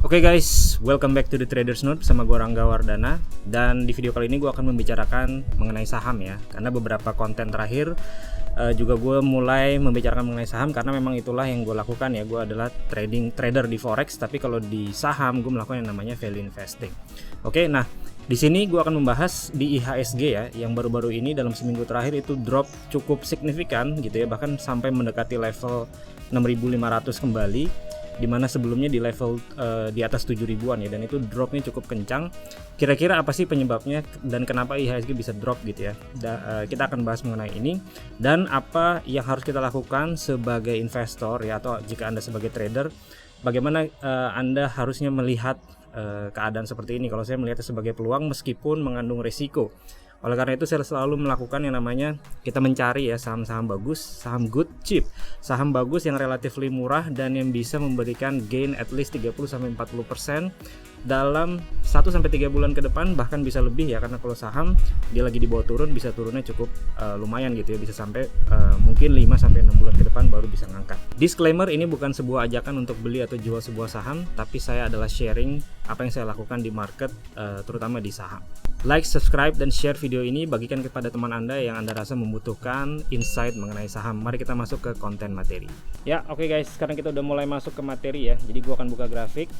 Oke guys, welcome back to the Traders Note bersama gue Rangga Wardana. Dan di video kali ini gue akan membicarakan mengenai saham ya. Karena beberapa konten terakhir juga gue mulai membicarakan mengenai saham karena memang itulah yang gue lakukan ya. Gue adalah trader di forex, tapi kalau di saham gue melakukan yang namanya value investing. Oke, nah di sini gue akan membahas di IHSG ya, yang baru-baru ini dalam seminggu terakhir itu drop cukup signifikan gitu ya, bahkan sampai mendekati level 6.500 kembali, dimana sebelumnya di level di atas 7.000-an ya, dan itu dropnya cukup kencang. Kira-kira apa sih penyebabnya dan kenapa IHSG bisa drop gitu ya? Kita akan bahas mengenai ini dan apa yang harus kita lakukan sebagai investor ya, atau jika Anda sebagai trader, bagaimana Anda harusnya melihat keadaan seperti ini. Kalau saya melihatnya sebagai peluang meskipun mengandung risiko. Oleh karena itu saya selalu melakukan yang namanya kita mencari ya saham-saham bagus, saham good cheap, saham bagus yang relatively murah dan yang bisa memberikan gain at least 30-40% dalam 1-3 bulan ke depan, bahkan bisa lebih ya, karena kalau saham dia lagi dibawa turun bisa turunnya cukup lumayan gitu ya, bisa sampai mungkin 5-6 bulan ke depan baru bisa ngangkat. Disclaimer, ini bukan sebuah ajakan untuk beli atau jual sebuah saham, tapi saya adalah sharing apa yang saya lakukan di market, terutama di saham. Like, subscribe, dan share video ini, bagikan kepada teman Anda yang Anda rasa membutuhkan insight mengenai saham. Mari kita masuk ke konten materi. Ya, oke guys, sekarang kita udah mulai masuk ke materi ya. Jadi gua akan buka grafik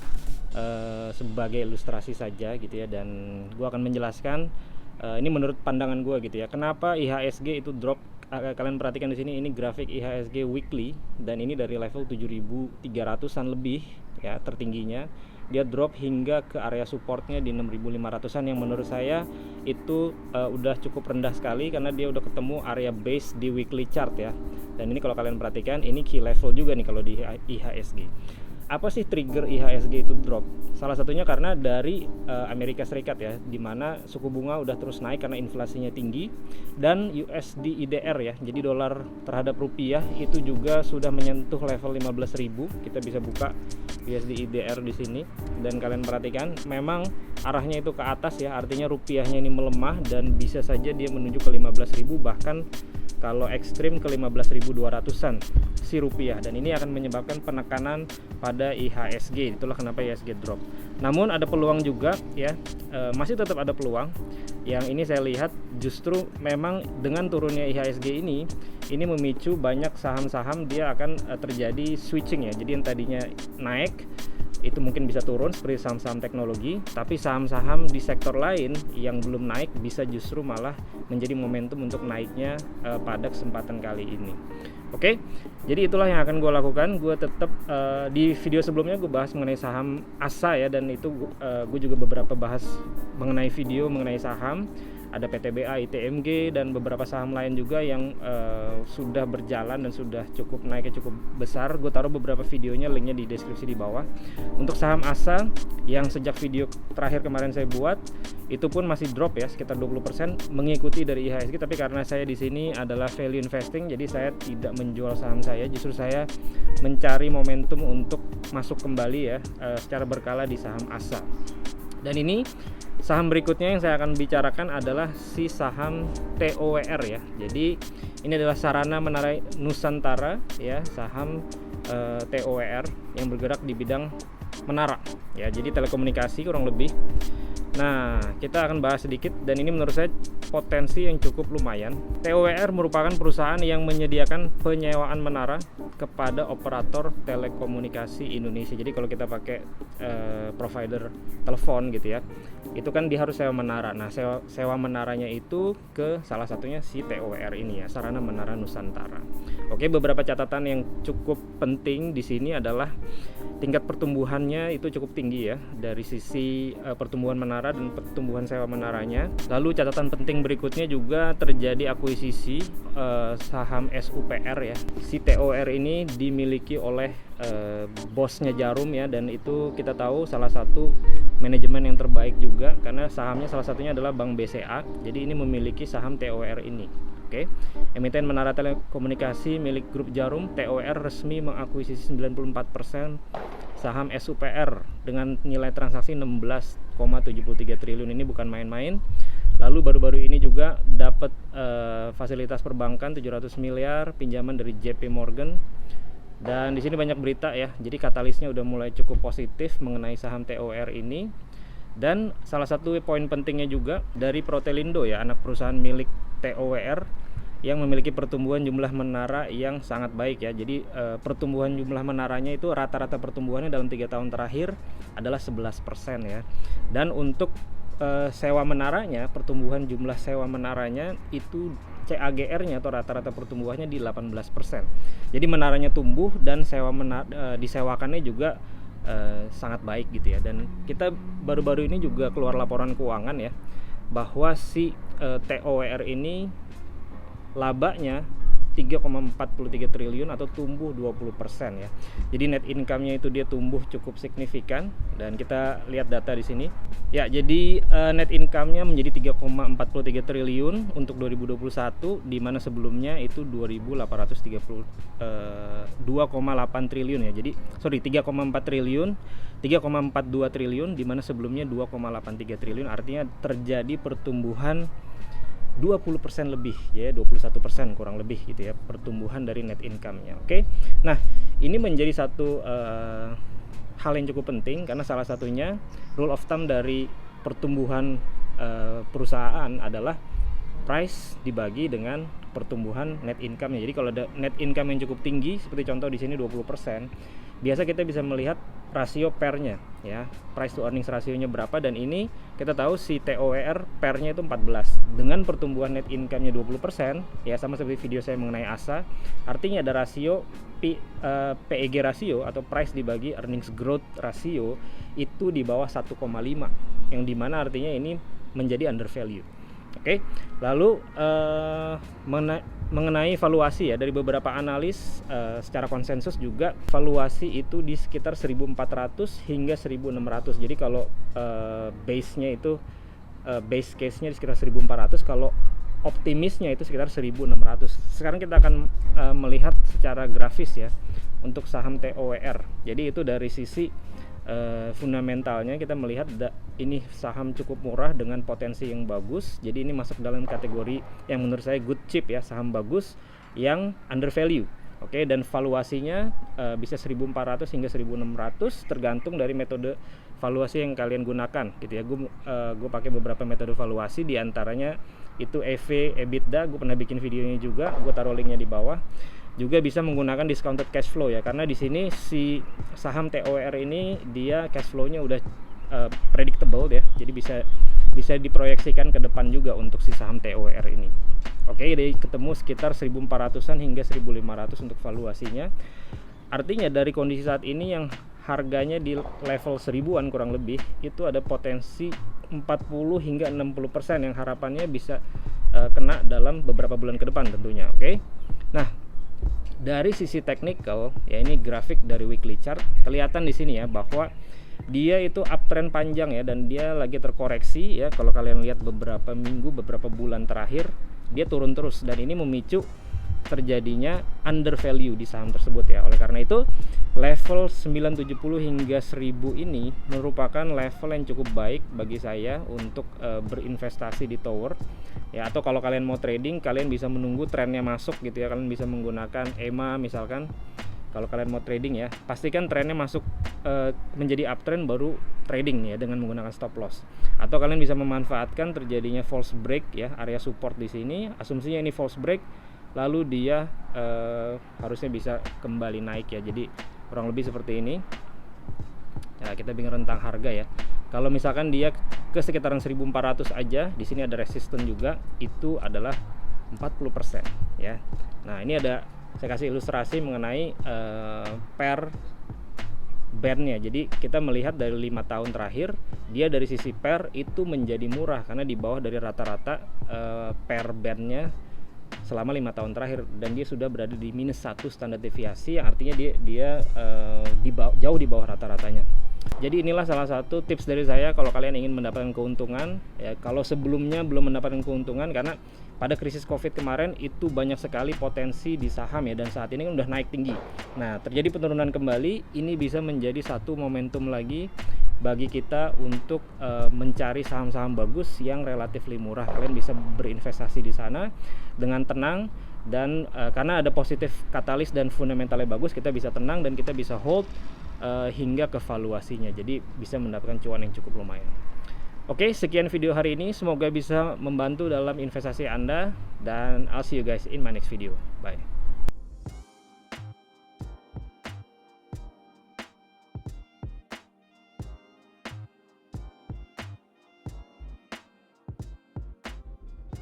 sebagai ilustrasi saja gitu ya, dan gua akan menjelaskan ini menurut pandangan gua gitu ya. Kenapa IHSG itu drop? Kalian perhatikan di sini, ini grafik IHSG weekly dan ini dari level 7.300-an lebih ya, tertingginya dia drop hingga ke area supportnya di 6.500-an, yang menurut saya itu udah cukup rendah sekali karena dia udah ketemu area base di weekly chart ya. Dan ini kalau kalian perhatikan, ini key level juga nih kalau di IHSG. Apa sih trigger IHSG itu drop? Salah satunya karena dari Amerika Serikat ya, dimana suku bunga udah terus naik karena inflasinya tinggi, dan USD IDR ya, jadi dolar terhadap rupiah itu juga sudah menyentuh level 15.000. Kita bisa buka USD IDR di sini dan kalian perhatikan memang arahnya itu ke atas ya, artinya rupiahnya ini melemah dan bisa saja dia menuju ke 15.000, bahkan kalau ekstrim ke 15.200-an si rupiah, dan ini akan menyebabkan penekanan pada IHSG. Itulah kenapa IHSG drop. Namun ada peluang juga ya, masih tetap ada peluang. Yang ini saya lihat justru memang dengan turunnya IHSG ini memicu banyak saham-saham dia akan terjadi switching ya. Jadi yang tadinya naik itu mungkin bisa turun seperti saham-saham teknologi, tapi saham-saham di sektor lain yang belum naik bisa justru malah menjadi momentum untuk naiknya pada kesempatan kali ini. Oke, jadi itulah yang akan gue lakukan. Gue tetap di video sebelumnya gue bahas mengenai saham ASA ya, dan itu gue juga beberapa bahas mengenai video mengenai saham. Ada PTBA, ITMG, dan beberapa saham lain juga yang sudah berjalan dan sudah cukup naiknya cukup besar. Gue taruh beberapa videonya, linknya di deskripsi di bawah. Untuk saham ASA yang sejak video terakhir kemarin saya buat, itu pun masih drop ya sekitar 20% mengikuti dari IHSG, tapi karena saya di sini adalah value investing, jadi saya tidak menjual saham saya, justru saya mencari momentum untuk masuk kembali ya secara berkala di saham ASA. Dan ini saham berikutnya yang saya akan bicarakan adalah si saham TOWR ya. Jadi ini adalah Sarana Menara Nusantara ya, saham TOWR yang bergerak di bidang menara ya, jadi telekomunikasi kurang lebih. Nah, kita akan bahas sedikit, dan ini menurut saya potensi yang cukup lumayan. TOWR merupakan perusahaan yang menyediakan penyewaan menara kepada operator telekomunikasi Indonesia. Jadi kalau kita pakai provider telepon gitu ya, itu kan dia harus sewa menara. Nah, sewa menaranya itu ke salah satunya si TOWR ini ya, Sarana Menara Nusantara. Oke, beberapa catatan yang cukup penting di sini adalah tingkat pertumbuhannya itu cukup tinggi ya, dari sisi pertumbuhan menara dan pertumbuhan sewa menaranya. Lalu catatan penting berikutnya juga terjadi akuisisi saham SUPR ya. Si TOWR ini dimiliki oleh bosnya Jarum ya, dan itu kita tahu salah satu manajemen yang terbaik juga karena sahamnya salah satunya adalah Bank BCA. Jadi ini memiliki saham TOWR ini. Oke. Emiten menara telekomunikasi milik grup Jarum, TOWR resmi mengakuisisi 94% saham SUPR dengan nilai transaksi 16,73 triliun. Ini bukan main-main. Lalu baru-baru ini juga dapat fasilitas perbankan 700 miliar pinjaman dari JP Morgan Dan di sini banyak berita ya, jadi katalisnya udah mulai cukup positif mengenai saham TOR ini. Dan salah satu poin pentingnya juga dari Protelindo ya, anak perusahaan milik TOWR yang memiliki pertumbuhan jumlah menara yang sangat baik ya. Jadi pertumbuhan jumlah menaranya itu rata-rata pertumbuhannya dalam 3 tahun terakhir adalah 11% ya. Dan untuk sewa menaranya, pertumbuhan jumlah sewa menaranya itu CAGR-nya atau rata-rata pertumbuhannya di 18%. Jadi menaranya tumbuh dan disewakannya juga sangat baik gitu ya. Dan kita baru-baru ini juga keluar laporan keuangan ya, bahwa si TOWR ini labanya 3,43 triliun atau tumbuh 20% ya. Jadi net income-nya itu dia tumbuh cukup signifikan dan kita lihat data di sini. Ya, jadi net income-nya menjadi 3,43 triliun untuk 2021 di mana sebelumnya itu 2,8 triliun ya. Jadi 3,4 triliun, 3,42 triliun di mana sebelumnya 2,83 triliun, artinya terjadi pertumbuhan 20% lebih ya, 21% kurang lebih gitu ya pertumbuhan dari net income-nya. Oke. Nah, ini menjadi satu hal yang cukup penting karena salah satunya rule of thumb dari pertumbuhan perusahaan adalah price dibagi dengan pertumbuhan net income-nya. Jadi kalau ada net income yang cukup tinggi seperti contoh di sini 20%, biasa kita bisa melihat rasio PER-nya ya, price to earnings rasionya berapa, dan ini kita tahu si TOWR PER-nya itu 14. Dengan pertumbuhan net income-nya 20% ya, sama seperti video saya mengenai ASA, artinya ada rasio PEG rasio atau price dibagi earnings growth rasio itu di bawah 1,5, yang dimana artinya ini menjadi undervalue. Oke. Lalu mengenai valuasi ya, dari beberapa analis secara konsensus juga valuasi itu di sekitar 1.400 hingga 1.600. Jadi kalau base-nya itu base case-nya di sekitar 1.400, kalau optimisnya itu sekitar 1.600. Sekarang kita akan melihat secara grafis ya untuk saham TOWR. Jadi itu dari sisi fundamentalnya kita melihat ini saham cukup murah dengan potensi yang bagus. Jadi ini masuk dalam kategori yang menurut saya good chip ya, saham bagus yang undervalue. Oke, dan valuasinya bisa 1.400 hingga 1.600 tergantung dari metode valuasi yang kalian gunakan gitu ya. Gue pakai beberapa metode valuasi, diantaranya itu EV, EBITDA. Gue pernah bikin videonya juga, gue taruh linknya di bawah. Juga bisa menggunakan discounted cash flow ya, karena di sini si saham TOWR ini dia cash flow-nya udah predictable ya, jadi bisa diproyeksikan ke depan juga untuk si saham TOWR ini. Oke, jadi ketemu sekitar 1.400-an hingga 1.500 untuk valuasinya. Artinya dari kondisi saat ini yang harganya di level 1000-an kurang lebih, itu ada potensi 40 hingga 60% yang harapannya bisa kena dalam beberapa bulan ke depan tentunya. Oke. Nah, dari sisi technical ya, ini grafik dari weekly chart, kelihatan di sini ya bahwa dia itu uptrend panjang ya, dan dia lagi terkoreksi ya. Kalau kalian lihat beberapa minggu, beberapa bulan terakhir dia turun terus, dan ini memicu terjadinya undervalue di saham tersebut ya. Oleh karena itu level 970 hingga 1000 ini merupakan level yang cukup baik bagi saya untuk berinvestasi di tower ya. Atau kalau kalian mau trading, kalian bisa menunggu trennya masuk gitu ya. Kalian bisa menggunakan EMA misalkan. Kalau kalian mau trading ya, pastikan trennya masuk menjadi uptrend baru trading ya dengan menggunakan stop loss. Atau kalian bisa memanfaatkan terjadinya false break ya, area support di sini. Asumsinya ini false break, lalu dia harusnya bisa kembali naik ya. Jadi kurang lebih seperti ini ya, kita bikin rentang harga ya. Kalau misalkan dia ke sekitaran 1.400 aja, di sini ada resisten juga, itu adalah 40% ya. Nah, ini saya kasih ilustrasi mengenai PER band-nya. Jadi kita melihat dari 5 tahun terakhir, dia dari sisi PER itu menjadi murah karena di bawah dari rata-rata PER band-nya selama 5 tahun terakhir, dan dia sudah berada di -1 standar deviasi, yang artinya dia jauh di bawah rata-ratanya. Jadi inilah salah satu tips dari saya kalau kalian ingin mendapatkan keuntungan ya. Kalau sebelumnya belum mendapatkan keuntungan, karena pada krisis Covid kemarin itu banyak sekali potensi di saham ya, dan saat ini kan udah naik tinggi. Nah, terjadi penurunan kembali, ini bisa menjadi satu momentum lagi bagi kita untuk mencari saham-saham bagus yang relatif murah. Kalian bisa berinvestasi di sana dengan tenang dan karena ada positif katalis dan fundamentalnya bagus, kita bisa tenang dan kita bisa hold hingga ke valuasinya, jadi bisa mendapatkan cuan yang cukup lumayan. Oke, sekian video hari ini, semoga bisa membantu dalam investasi Anda, dan I'll see you guys in my next video. Bye.